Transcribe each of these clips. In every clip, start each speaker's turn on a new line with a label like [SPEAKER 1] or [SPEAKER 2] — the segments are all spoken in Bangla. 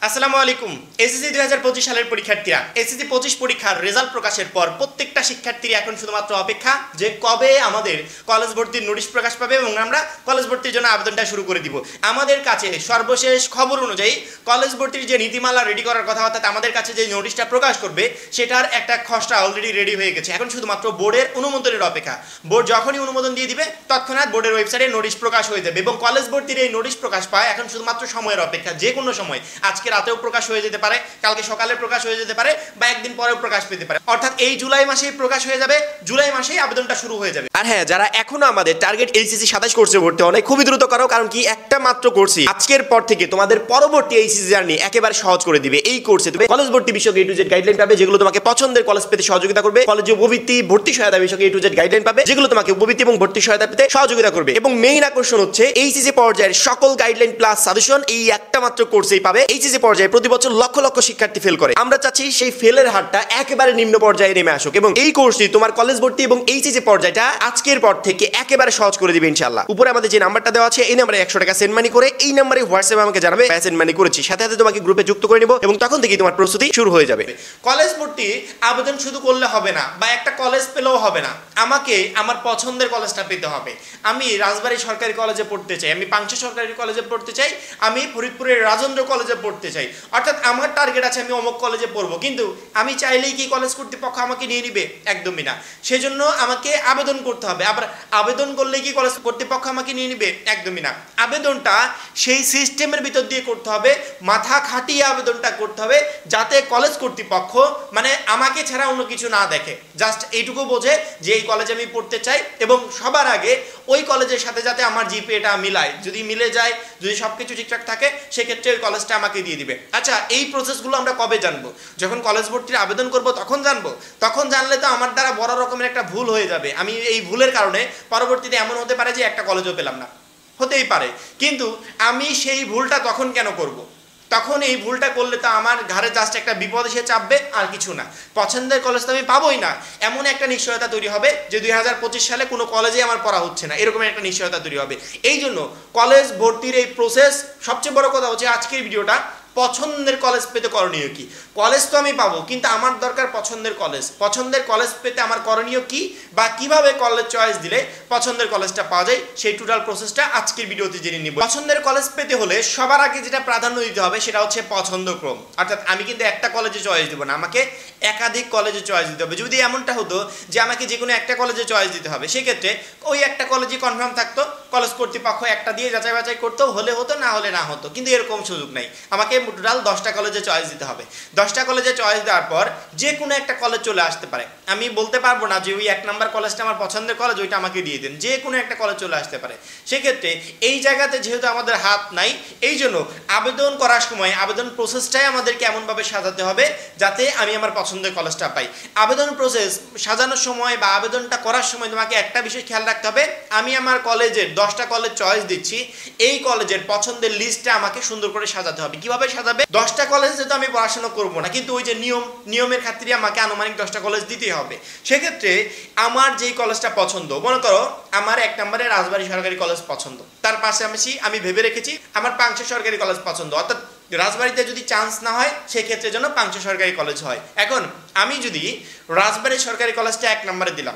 [SPEAKER 1] আসসালামু আলাইকুম। এসএসসি 2025 সালের পরীক্ষার্থীরা, এসএসসি 25 পরীক্ষার রেজাল্ট প্রকাশের পর প্রত্যেকটা শিক্ষার্থীর এখন শুধুমাত্র অপেক্ষা যে কবে আমাদের কলেজ ভর্তির নোটিশ প্রকাশ পাবে এবং আমরা কলেজ ভর্তির জন্য আবেদনটা শুরু করে দিব। আমাদের কাছে সর্বশেষ খবর অনুযায়ী কলেজ ভর্তির যে নীতিমালা রেডি করার কথা, অর্থাৎ আমাদের কাছে যে নোটিশটা প্রকাশ করবে সেটার একটা খসড়া অলরেডি রেডি হয়ে গেছে। এখন শুধুমাত্র বোর্ডের অনুমোদনের অপেক্ষা। বোর্ড যখনই অনুমোদন দিয়ে দিবে তৎক্ষণাৎ বোর্ডের ওয়েবসাইটে নোটিশ প্রকাশ হয়ে যাবে এবং কলেজ ভর্তির এই নোটিশ প্রকাশ পায় এখন শুধুমাত্র সময়ের অপেক্ষা। যে কোনো সময়, আজকে রাতেও প্রকাশ হয়ে যেতে পারে, কালকে সকালে প্রকাশ হয়ে যেতে পারে বা একদিন পরেও প্রকাশ পেতে পারে। অর্থাৎ এই জুলাই মাসেই প্রকাশ হয়ে যাবে, জুলাই মাসেই আবেদনটা শুরু হয়ে যাবে। আর হ্যাঁ, যারা এখনো আমাদের টার্গেট এইচএসসি 27 কোর্সে ভর্তি হয় খুবই দ্রুত করো, কারণ কি একটা মাত্র কোর্সই আজকের পর থেকে তোমাদের পরবর্তী এইচএসসি জার্নি একেবারে সহজ করে দিবে। এই কোর্সে তুমি কলেজ ভর্তি বিষয়ক A to Z গাইডলাইন পাবে, যেগুলো তোমাকে পছন্দের কলেজ পেতে সহযোগিতা করবে। কলেজ উপবৃত্তি, ভর্তি সহায়তা বিষয়ক A to Z গাইডলাইন পাবে, যেগুলো তোমাকে উপবৃত্তি এবং ভর্তি সহায়তা পেতে সহযোগিতা করবে। এবং মেইন আকর্ষণ হচ্ছে এইচএসসি পর্যায়ের সকল গাইডলাইন প্লাস সাজেশন এই একটা মাত্র কোর্সেই পাবে। এইচএসসি পর্যায়ে প্রতি বছর লক্ষ লক্ষ শিক্ষার্থী ফেল করে, আমরা চাচ্ছি সেই ফেলের হারটা একেবারে নিম্ন পর্যায়ে নেমে আসুক এবং এই কোর্সটি তোমার কলেজ ভর্তি এবং এইচএসসি পর্যায়টা আজকের পর থেকে একেবারে সহজ করে দিবে ইনশাআল্লাহ। উপরে আমাদের যে নাম্বারটা দেওয়া আছে এই নাম্বারে 100 টাকা সেন্ড মানি করে এই নাম্বারে হোয়াটসঅ্যাপে আমাকে জানাবে সেন্ড মানি করেছি, সাথে সাথে তোমাকে গ্রুপে যুক্ত করে নিব এবং তখন থেকেই তোমার প্রস্তুতি শুরু হয়ে যাবে। কলেজ ভর্তি আবেদন শুধু করলে হবে না বা একটা কলেজ পেলেও হবে না, আমাকে আমার পছন্দের কলেজটা পেতে হবে। আমি রাজবাড়ী সরকারি কলেজে পড়তে চাই, আমি পাংশা সরকারি কলেজে পড়তে চাই, আমি ফরিদপুরের রাজেন্দ্র কলেজে পড়তে চাই, অর্থাৎ আমার টার্গেট আছে আমি অমুক কলেজে পড়বো, কিন্তু আমি চাইলেই কি কলেজ কর্তৃপক্ষ আমাকে নিয়ে নিবে? একদমই না। সেজন্য আমাকে আবেদন করতে হবে। আবার আবেদন করলেই কি কলেজ কর্তৃপক্ষ আমাকে নিয়ে নিবে? একদমই না। আবেদনটা সেই সিস্টেমের ভিতর দিয়ে করতে হবে, মাথা খাটিয়ে আবেদনটা করতে হবে, যাতে কলেজ কর্তৃপক্ষ মানে আমাকে ছাড়া অন্য কিছু না দেখে, জাস্ট এইটুকু বোঝে যে এই কলেজে আমি পড়তে চাই এবং সবার আগে ওই কলেজের সাথে যাতে আমার জিপিএটা মিলায়, যদি মিলে যায়, যদি সবকিছু ঠিকঠাক থাকে সেক্ষেত্রে ওই কলেজটা আমাকে দিয়ে দিবে। আচ্ছা, এই প্রসেসগুলো আমরা কবে জানবো? যখন কলেজ ভর্তির আবেদন করব তখন জানবো। তখন জানলে তো আমার দ্বারা বড় রকমের একটা ভুল হয়ে যাবে। আমি এই ভুলের কারণে পরবর্তীতে এমন হতে পারে যে একটা কলেজও পেলাম না, হতেই পারে। কিন্তু আমি সেই ভুলটা তখন কেন করব? তখন এই ভুলটা করলে তো আমার ঘরে জাস্ট একটা বিপদ এসে চাপবে, আর কিছু না। পছন্দের কলেজ তো আমি পাবোই না, এমন একটা নিশ্চয়তা তৈরি হবে যে 2025 সালে কোনো কলেজে আমার পড়া হচ্ছে না, এরকম একটা নিশ্চয়তা তৈরি হবে। এই জন্য কলেজ ভর্তির এই প্রসেস, সবচেয়ে বড় কথা হচ্ছে আজকের ভিডিওটা পছন্দের কলেজ পেতে করণীয় কি। কলেজ তো আমি পাবো, কিন্তু আমার দরকার পছন্দের কলেজ। পছন্দের কলেজ পেতে আমার করণীয় কি বা কিভাবে কলেজ চয়েস দিলে পছন্দের কলেজটা পাওয়া যায়, সেই টোটাল প্রসেসটা আজকের ভিডিওতে জেনে নিব। পছন্দের কলেজ পেতে হলে সবার আগে যেটা প্রাধান্য দিতে হবে সেটা হচ্ছে পছন্দক্রম। অর্থাৎ আমি কিন্তু একটা কলেজে চয়েস দিব না, আমাকে একাধিক কলেজে চয়েস দিতে হবে। যদি এমনটা হতো যে আমাকে যে কোনো একটা কলেজে চয়েস দিতে হবে, সেক্ষেত্রে ওই একটা কলেজই কনফার্ম থাকতো, কলেজ কর্তৃপক্ষ একটা দিয়ে যাচাই বাছাই করতো, হলে হতো না হলে না হতো। কিন্তু এরকম সুযোগ নাই, আমাকে টোটাল 10টা কলেজে চয়েস দিতে হবে। 10টা কলেজে চয়েস দেওয়ার পর যে কোনো একটা কলেজ চলে আসতে পারে। আমি বলতে পারবো না যে ওই 1 নাম্বার কলেজটা আমার পছন্দের কলেজ, ওইটা আমাকে দিয়ে দেন। যে কোনো একটা কলেজ চলে আসতে পারে। সেক্ষেত্রে এই জায়গাতে যেহেতু আমাদের হাত নাই, এই জন্য আবেদন করার সময় আবেদন প্রসেসটাই আমাদেরকে এমনভাবে সাজাতে হবে যাতে আমি আমার পছন্দের কলেজটা পাই। আবেদন প্রসেস সাজানোর সময় বা আবেদনটা করার সময় তোমাকে একটা বিষয় খেয়াল রাখতে হবে, আমি আমার কলেজের 10টা কলেজ চয়েস দিচ্ছি, এই কলেজের পছন্দের লিস্টটা আমাকে সুন্দর করে সাজাতে হবে। কিভাবে সাজাবে? 10টা কলেজ যেহেতু আমি পড়াশোনা করবো না, কিন্তু ওই যে নিয়মের খাতিরে আমাকে আনুমানিক 10টা কলেজ দিতেই হবে। সেক্ষেত্রে আমার যেই কলেজটা পছন্দ, মনে করো আমার 1 নম্বরে রাজবাড়ী সরকারি কলেজ পছন্দ, তার পাশাপাশি আমি ভেবে রেখেছি আমার পাংশা সরকারি কলেজ পছন্দ, অর্থাৎ রাজবাড়ীতে যদি চান্স না হয় সেক্ষেত্রে যেন পাংশা সরকারি কলেজ হয়। এখন আমি যদি রাজবাড়ী সরকারি কলেজটা 1 নম্বরে দিলাম,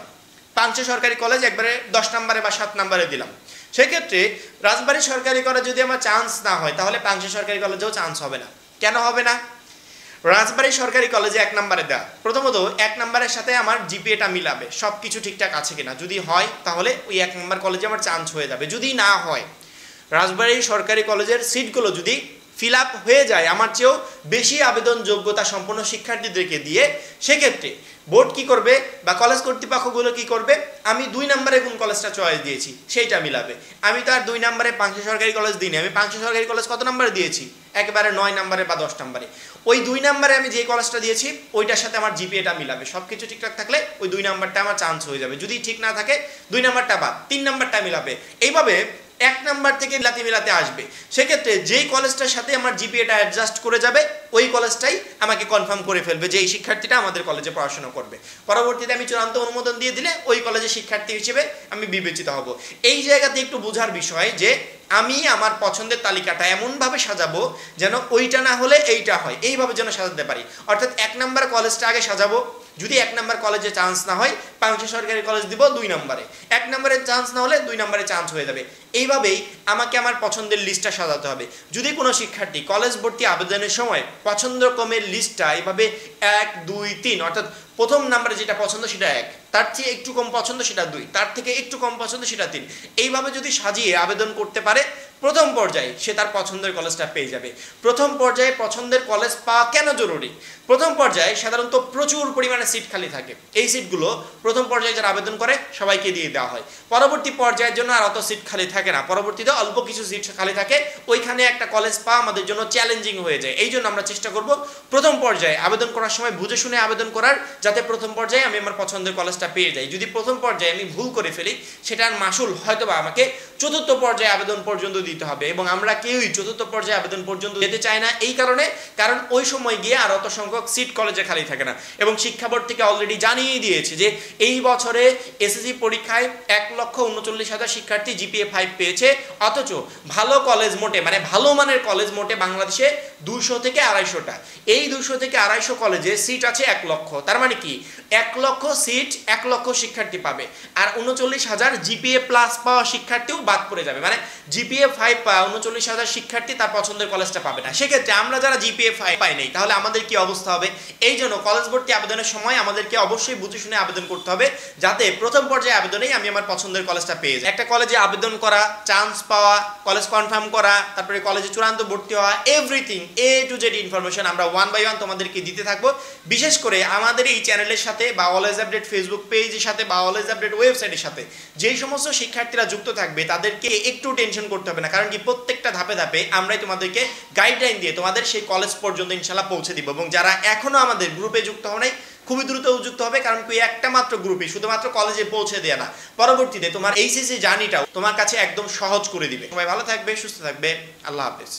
[SPEAKER 1] পাংশা সরকারি কলেজ একবারে 10 নম্বরে বা 7 নম্বরে দিলাম, সেক্ষেত্রে রাজবাড়ী সরকারি কলেজ যদি আমার চান্স না হয় তাহলে পাংশা সরকারি কলেজেও চান্স হবে না। কেন হবে না? রাজবাড়ী সরকারি কলেজে 1 নম্বরে দেওয়া, প্রথমত 1 নম্বরের সাথে আমার জিপিএটা মিলাবে, সব কিছু ঠিকঠাক আছে কিনা। যদি হয় তাহলে ওই 1 নম্বর কলেজে আমার চান্স হয়ে যাবে। যদি না হয়, রাজবাড়ী সরকারি কলেজের সিটগুলো যদি ফিল আপ হয়ে যায় আমার চেয়েও বেশি আবেদন যোগ্যতা সম্পন্ন শিক্ষার্থীদেরকে দিয়ে, সেক্ষেত্রে বোর্ড কি করবে বা কলেজ কর্তৃপক্ষগুলো কি করবে, আমি 2 নম্বরে কোন কলেজটা চয়েস দিয়েছি সেইটা মিলাবে। আমি তো আর 2 নম্বরে পাংশা সরকারি কলেজ দিইনি, আমি পাংশা সরকারি কলেজ কত নম্বরে দিয়েছি? একেবারে 9 নম্বরে বা 10 নম্বরে। ওই 2 নম্বরে আমি যে কলেজটা দিয়েছি ওইটার সাথে আমার জিপিএটা মিলাবে, সব কিছু ঠিকঠাক থাকলে ওই 2 নম্বরটা আমার চান্স হয়ে যাবে। যদি ঠিক না থাকে 2 নম্বরটা বাদ, 3 নম্বরটা মিলাবে। এইভাবে 1 নাম্বার থেকে মিলাতে মিলাতে আসবে। সেক্ষেত্রে যেই কলেজটার সাথে আমার জিপিএটা অ্যাডজাস্ট করে যাবে ওই কলেজটাই আমাকে কনফার্ম করে ফেলবে যে এই শিক্ষার্থীটা আমাদের কলেজে পড়াশোনা করবে। পরবর্তীতে আমি চূড়ান্ত অনুমোদন দিয়ে দিলে ওই কলেজের শিক্ষার্থী হিসেবে আমি বিবেচিত হব। এই জায়গাতে একটু বোঝার বিষয় যে আমি আমার পছন্দের তালিকাটা এমনভাবে সাজাবো যেন ওইটা না হলে এইটা হয়, এইভাবে যেন সাজাতে পারি। অর্থাৎ 1 নাম্বার কলেজটা আগে সাজাবো, যদি 1 নাম্বার কলেজে চান্স না হয় পাংশা সরকারি কলেজ দিব 2 নম্বরে, 1 নম্বরে চান্স না হলে 2 নম্বরে চান্স হয়ে যাবে। এইভাবেই আমাকে আমার পছন্দের লিস্টটা সাজাতে হবে। যদি কোনো শিক্ষার্থী কলেজ ভর্তি আবেদনের সময় পছন্দক্রমের লিস্টটা এইভাবে 1 2 3 অর্থাৎ প্রথম নাম্বারে যেটা পছন্দ সেটা 1, তার চেয়ে একটু কম পছন্দ সেটা 2, তার থেকে একটু কম পছন্দ সেটা 3, এইভাবে যদি সাজিয়ে আবেদন করতে পারে প্রথম পর্যায়ে সে তার পছন্দের কলেজটা পেয়ে যাবে। প্রথম পর্যায়ে পছন্দের কলেজ পাওয়া কেন জরুরি? প্রথম পর্যায়ে সাধারণত প্রচুর পরিমাণে সিট খালি থাকে। এই সিটগুলো প্রথম পর্যায়ে যারা আবেদন করে সবাইকে দিয়ে দেওয়া হয়। পরবর্তী পর্যায়ের জন্য আর অত সিট খালি থাকে না, পরবর্তীতে অল্প কিছু সিট খালি থাকে, ওইখানে একটা কলেজ পাওয়া আমাদের জন্য চ্যালেঞ্জিং হয়ে যায়। এই জন্য আমরা চেষ্টা করব প্রথম পর্যায়ে আবেদন করার সময় বুঝে শুনে আবেদন করার, যাতে প্রথম পর্যায়ে আমি আমার পছন্দের কলেজটা পেয়ে যাই। যদি প্রথম পর্যায়ে আমি ভুল করে ফেলি সেটার মাসুল হয়তোবা আমাকে চতুর্থ পর্যায়ে আবেদন পর্যন্ত দিতে হবে, এবং আমরা কেউই চতুর্থ পর্যায়ে আবেদন পর্যন্ত যেতে চাই না এই কারণে, কারণ ওই সময় গিয়ে আর অত সংখ্যক সিট কলেজে খালি থাকে না। এবং শিক্ষা বোর্ড থেকে অলরেডি জানিয়ে দিয়েছে যে এই বছরে এসএসসি পরীক্ষায় 1,39,000 শিক্ষার্থী জিপিএ 5 পেয়েছে, অথচ ভালো কলেজ মোটে মানে ভালো মানের কলেজ মোটে বাংলাদেশে 200 থেকে 250টা। এই 200 থেকে 250 কলেজে সিট আছে 1 লক্ষ। তার মানে কি 1 লক্ষ সিট 1 লক্ষ শিক্ষার্থী পাবে, আর 39,000 জিপিএ প্লাস পাওয়া শিক্ষার্থীও বাদ পড়ে যাবে। মানে জিপিএ 5 পাওয়া 39,000 শিক্ষার্থী তার পছন্দের কলেজটা পাবে না। সেক্ষেত্রে আমরা যারা জিপিএ 5 পাই নাই তাহলে আমাদের কি অবস্থা হবে? এই জন্য কলেজ ভর্তি আবেদনের সময় আমাদেরকে অবশ্যই বুঝে শুনে আবেদন করতে হবে, যাতে প্রথম পর্যায়ে আবেদনেই আমি আমার পছন্দের কলেজটা পেয়ে যাই। একটা কলেজে আবেদন করা, চান্স পাওয়া, কলেজ কনফার্ম করা, তারপরে কলেজে চূড়ান্ত ভর্তি হওয়া, everything A to Z information আমরা 1 by 1 তোমাদেরকে দিতে থাকবো। বিশেষ করে আমাদের এই চ্যানেলের সাথে বা অলওয়েজ আপডেট ফেসবুক পেজের সাথে বা অলওয়েজ আপডেট ওয়েবসাইটের সাথে যেই সমস্ত শিক্ষার্থীরা যুক্ত থাকবে তাদেরকে একটু টেনশন করতে হবে না, কারণ কি প্রত্যেকটা ধাপে ধাপে আমরাই তোমাদেরকে গাইডলাইন দিয়ে তোমাদের সেই কলেজ পর্যন্ত ইনশাল্লাহ পৌঁছে দিব। এবং যারা এখনো আমাদের গ্রুপে যুক্ত হও নাই খুবই দ্রুত যুক্ত হবে, কারণ কি একটা মাত্র গ্রুপে শুধুমাত্র কলেজে পৌঁছে দেয়া না, পরবর্তীতে তোমার এইচএসসি জার্নিটাও তোমার কাছে একদম সহজ করে দিবে। সবাই ভালো থাকবে, সুস্থ থাকবে, আল্লাহ হাফেজ।